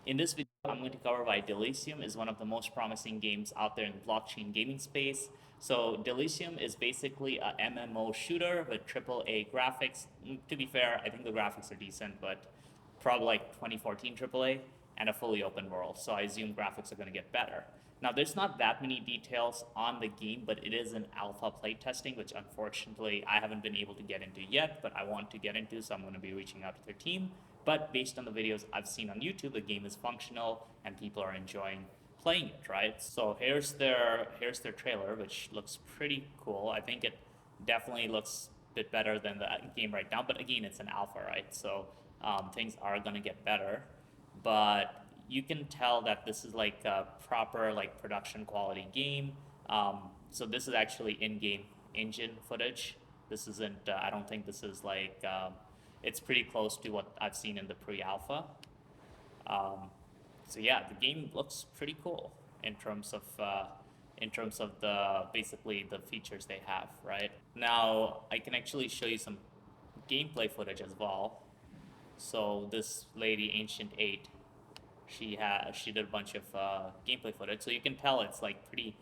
In this video, I'm going to cover why Delysium is one of the most promising games out there in the blockchain gaming space. So Delysium is basically a MMO shooter with AAA graphics. To be fair, I think the graphics are decent, but probably like 2014 AAA and a fully open world. So I assume graphics are going to get better. Now, there's not that many details on the game, but it is an alpha playtesting, which unfortunately I haven't been able to get into yet, but I want to get into, so I'm going to be reaching out to their team. But based on the videos I've seen on YouTube, the game is functional and people are enjoying playing it, right? So here's their trailer, which looks pretty cool. I think it definitely looks a bit better than the game right now, but again, it's an alpha, right? So things are gonna get better, but you can tell that this is like a proper like production quality game. So this is actually in-game engine footage. This isn't. I don't think this is like. It's pretty close to what I've seen in the pre-alpha. Um, so yeah, the game looks pretty cool in terms of the basically the features they have. Right now, I can actually show you some gameplay footage as well. So this lady, Ancient 8, she did a bunch of gameplay footage. So you can tell it's like pretty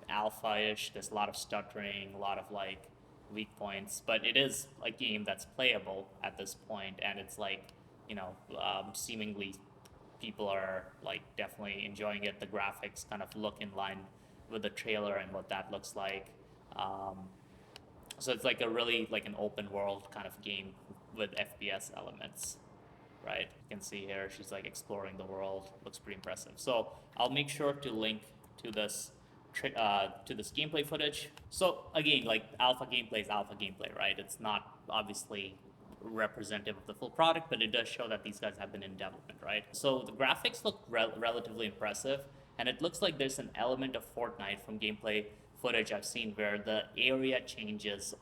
alpha-ish. There's a lot of stuttering, a lot of like weak points, but it is a game that's playable at this point, and it's like seemingly people are like definitely enjoying it. The graphics kind of look in line with the trailer and what that looks like. Um, so it's like a really like an open world kind of game with FPS elements, right? You can see here she's like exploring the world. Looks pretty impressive. So I'll make sure to link to this to this gameplay footage. So again, like alpha gameplay is alpha gameplay, right? It's not obviously representative of the full product, but it does show that these guys have been in development, right? So the graphics look relatively impressive, and it looks like there's an element of Fortnite from gameplay footage I've seen where the area changes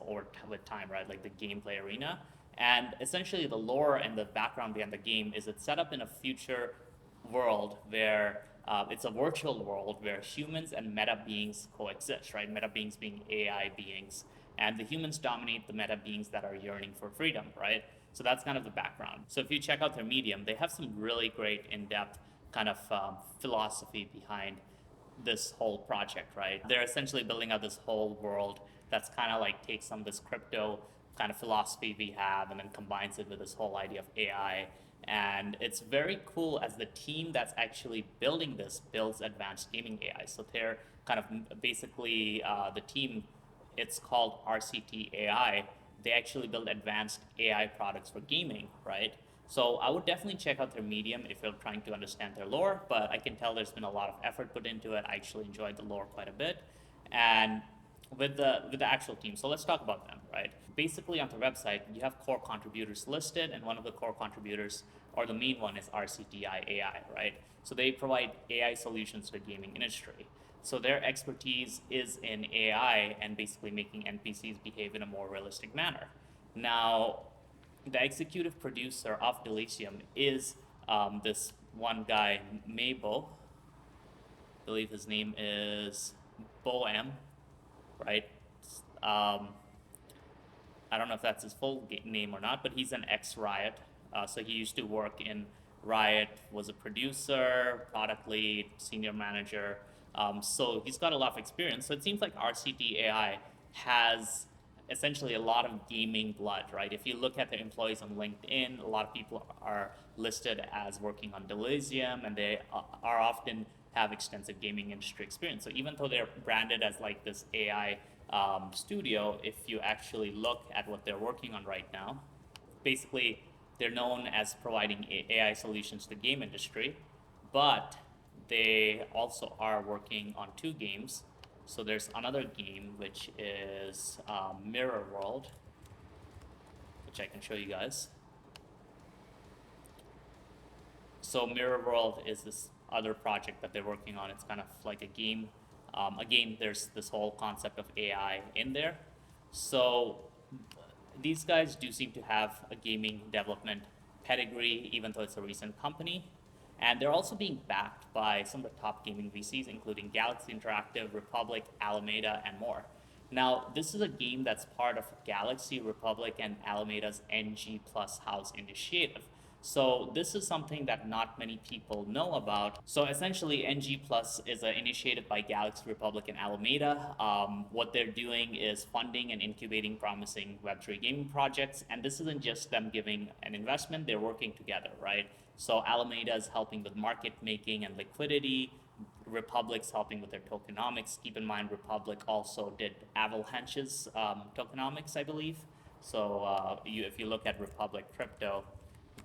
with time, right? Like the gameplay arena. And essentially the lore and the background behind the game is it's set up in a future world where it's a virtual world where humans and meta beings coexist, right? Meta beings being AI beings, and the humans dominate the meta beings that are yearning for freedom, right? So that's kind of the background. So if you check out their Medium, they have some really great in-depth kind of philosophy behind this whole project, right? They're essentially building out this whole world that's kind of like takes some of this crypto kind of philosophy we have and then combines it with this whole idea of AI. And it's very cool as the team that's actually building this builds advanced gaming AI. So they're kind of basically the team, it's called RCT AI. They actually build advanced AI products for gaming, right? So I would definitely check out their Medium if you're trying to understand their lore, but I can tell there's been a lot of effort put into it. I actually enjoyed the lore quite a bit. And with the actual team. So let's talk about them, right? Basically on their website, you have core contributors listed, and one of the core contributors, or the main one, is RCTI AI, right? So they provide AI solutions to the gaming industry. So their expertise is in AI and basically making NPCs behave in a more realistic manner. Now, the executive producer of Delysium is this one guy, Mabo. I believe his name is Boam, right? Um, I don't know if that's his full name or not, but he's an ex-Riot. So he used to work in Riot, was a producer, product lead, senior manager. So he's got a lot of experience. So it seems like RCT AI has essentially a lot of gaming blood, right? If you look at the employees on LinkedIn, a lot of people are listed as working on Delysium, and they are often have extensive gaming industry experience. So even though they're branded as like this AI studio, if you actually look at what they're working on right now, basically they're known as providing AI solutions to the game industry, but they also are working on two games. So there's another game which is Mirror World, which I can show you guys. So Mirror World is this other project that they're working on. It's kind of like a game. Again, there's this whole concept of AI in there. So these guys do seem to have a gaming development pedigree, even though it's a recent company. And they're also being backed by some of the top gaming VCs, including Galaxy Interactive, Republic, Alameda, and more. Now, this is a game that's part of Galaxy, Republic, and Alameda's NG Plus House initiative. So this is something that not many people know about. So essentially, NG Plus is an initiative by Galaxy Republic and Alameda. What they're doing is funding and incubating promising Web3 gaming projects. And this isn't just them giving an investment, they're working together, right? So Alameda is helping with market making and liquidity. Republic's helping with their tokenomics. Keep in mind, Republic also did Avalanche's tokenomics, I believe. So if you look at Republic Crypto,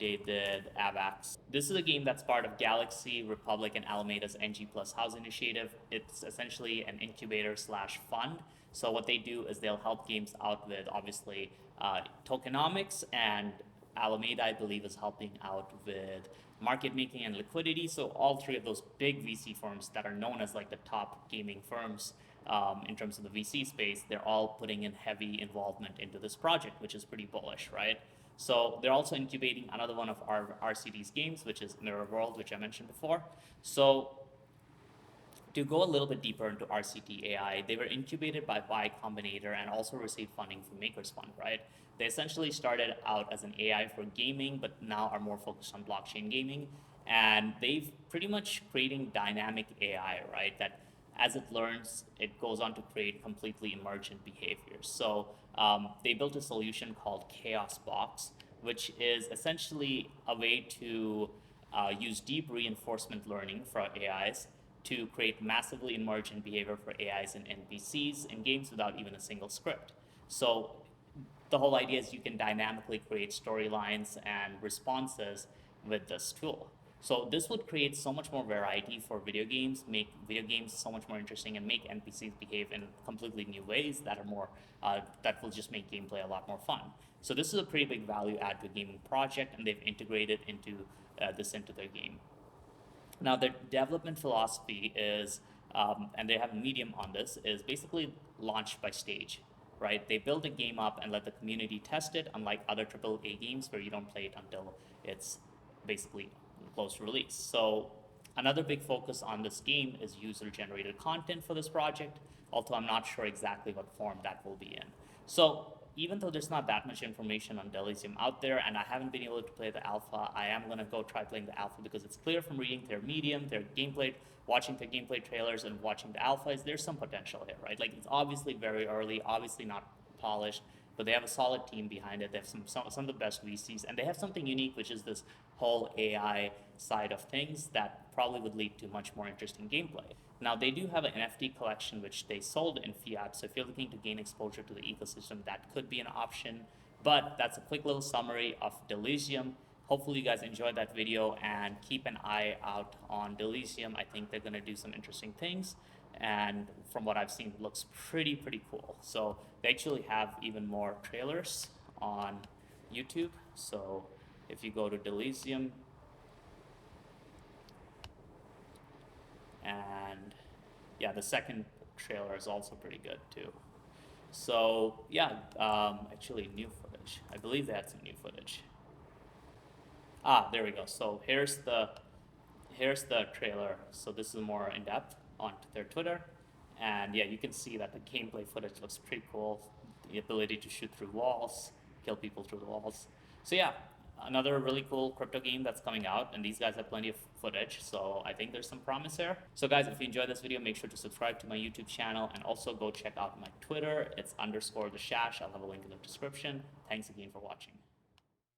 they did AVAX. This is a game that's part of Galaxy, Republic, and Alameda's NG Plus House initiative. It's essentially an incubator slash fund. So what they do is they'll help games out with obviously tokenomics, and Alameda, I believe, is helping out with market making and liquidity. So all three of those big VC firms that are known as like the top gaming firms in terms of the VC space, they're all putting in heavy involvement into this project, which is pretty bullish, right? So they're also incubating another one of our RCD's games, which is Mirror World, which I mentioned before. So to go a little bit deeper into RCT AI, they were incubated by Y Combinator and also received funding from Makers Fund, right? They essentially started out as an AI for gaming, but now are more focused on blockchain gaming. And they've pretty much creating dynamic AI, right? That as it learns, it goes on to create completely emergent behaviors. So they built a solution called Chaos Box, which is essentially a way to use deep reinforcement learning for AIs to create massively emergent behavior for AIs and NPCs in games without even a single script. So the whole idea is you can dynamically create storylines and responses with this tool. So this would create so much more variety for video games, make video games so much more interesting, and make NPCs behave in completely new ways that are more that will just make gameplay a lot more fun. So this is a pretty big value add to a gaming project, and they've integrated into this into their game. Now, their development philosophy is, and they have a medium on this, is basically launch by stage, right? They build a game up and let the community test it, unlike other AAA games where you don't play it until it's basically close to release. So another big focus on this game is user-generated content for this project, although I'm not sure exactly what form that will be in. So even though there's not that much information on Delysium out there, and I haven't been able to play the alpha, I am going to go try playing the alpha because it's clear from reading their medium, their gameplay, watching their gameplay trailers, and watching the alpha is there's some potential here, right? Like, it's obviously very early, obviously not polished, but they have a solid team behind it. They have some of the best VCs, and they have something unique, which is this whole AI side of things that probably would lead to much more interesting gameplay. Now, they do have an NFT collection which they sold in fiat, so if you're looking to gain exposure to the ecosystem, that could be an option. But that's a quick little summary of Delysium. Hopefully you guys enjoyed that video, and keep an eye out on Delysium. I think they're going to do some interesting things, and from what I've seen, it looks pretty cool. So they actually have even more trailers on YouTube. So if you go to Delysium, and yeah, the second trailer is also pretty good too. So yeah, actually new footage. I believe they had some new footage. There we go. So here's the trailer. So this is more in depth on their Twitter, and yeah, you can see that the gameplay footage looks pretty cool. The ability to shoot through walls, kill people through the walls. So yeah, another really cool crypto game that's coming out, and these guys have plenty of footage, so I think there's some promise here. So guys, if you enjoyed this video, make sure to subscribe to my YouTube channel, and also go check out my Twitter. It's _the Shash. I'll have a link in the description. Thanks again for watching.